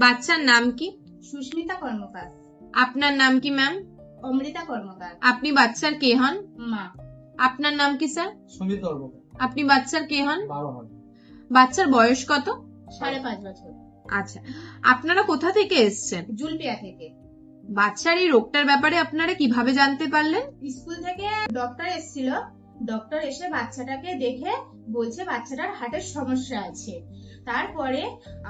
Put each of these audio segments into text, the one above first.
বাচ্চার নাম কি? সুস্মিতা কর্মকার। আপনার নাম কি ম্যাম? অমৃতা কর্মকার। আপনি বাচ্চার কে হন? মা। আপনার নাম কি স্যার? সুমিত কর্মকার। আপনি বাচ্চার কে হন? 12 হন। বাচ্চার বয়স কত? 5.5 বছর। আচ্ছা, আপনারা কোথা থেকে এসেছেন? জুলপিয়া থেকে। বাচ্চার এই রোগটার ব্যাপারে আপনারা কিভাবে জানতে পারলেন? স্কুল থেকে ডক্টর এসেছিল, ডক্টর এসে বাচ্চাটাকে দেখে বলছে বাচ্চাটার হার্টের সমস্যা আছে। তারপরে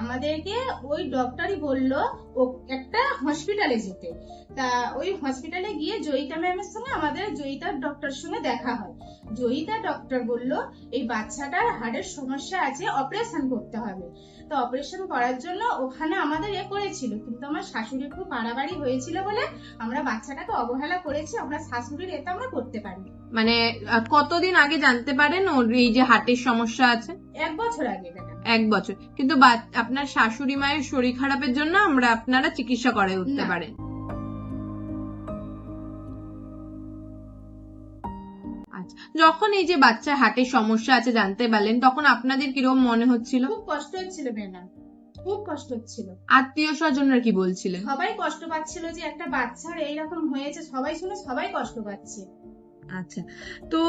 আমাদেরকে ওই ডক্টরই বলল ও একটা হসপিটালে যেতে। তা ওই হসপিটালে গিয়ে জয়িতা ম্যামের সঙ্গে আমাদের জয়িতা ডক্টর সঙ্গে দেখা হয়। জয়িতা ডক্টর বলল এই বাচ্চাটার হার্টের সমস্যা আছে, অপারেশন করতে হবে। তো অপারেশন করার জন্য ওখানে আমাদের করেছিল, কিন্তু আমার শাশুড়ি খুব বাড়াবাড়ি হয়েছিল বলে আমরা বাচ্চাটাকে অবহেলা করেছি। আমরা শাশুড়ির এটা আমরা করতে পারি। মানে কতদিন আগে জানতে পারেন ওর এই যে হার্টের সমস্যা আছে? 1 বছর আগে। 1 বছর। কিন্তু আপনার শাশুড়ি মায়ের শরীর খারাপের জন্য আপনারা চিকিৎসা করে উঠতে না। পারেন। আচ্ছা, যখন এই যে বাচ্চার হার্টের সমস্যা আছে জানতে পারলেন তখন আপনাদের কিরকম মনে হচ্ছিল? খুব কষ্ট হচ্ছিল ম্যাডাম, খুব কষ্ট হচ্ছিল। আত্মীয় স্বজনরা কি বলছিলেন? সবাই কষ্ট পাচ্ছিল যে একটা বাচ্চার এইরকম হয়েছে, সবাই শুনে সবাই কষ্ট পাচ্ছে। আচ্ছা, তো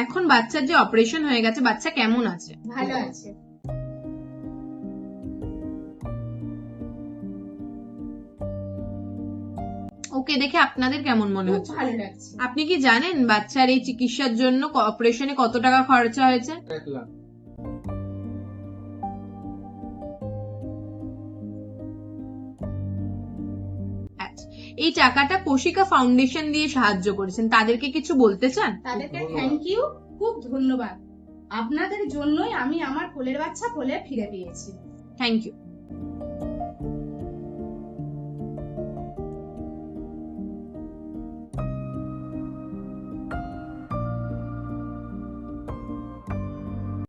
এখন বাচ্চার যে অপারেশন হয়ে গেছে, বাচ্চা কেমন আছে? ভালো আছে। ওকে দেখে আপনাদের কেমন মনে খুব হচ্ছে? ভালো লাগছে। আপনি কি জানেন বাচ্চার এই চিকিৎসার জন্য অপারেশনে কত টাকা খরচা হয়েছে? 1 লাখ। আচ্ছা, এই টাকাটা কোশিকা ফাউন্ডেশন দিয়ে সাহায্য করেছেন, তাদেরকে কিছু বলতে চান? তাদেরকে থ্যাংক ইউ, খুব ধন্যবাদ। আপনাদের জন্যই আমি আমার কোলের বাচ্চা কোলে ফিরে পেয়েছি। Thank you.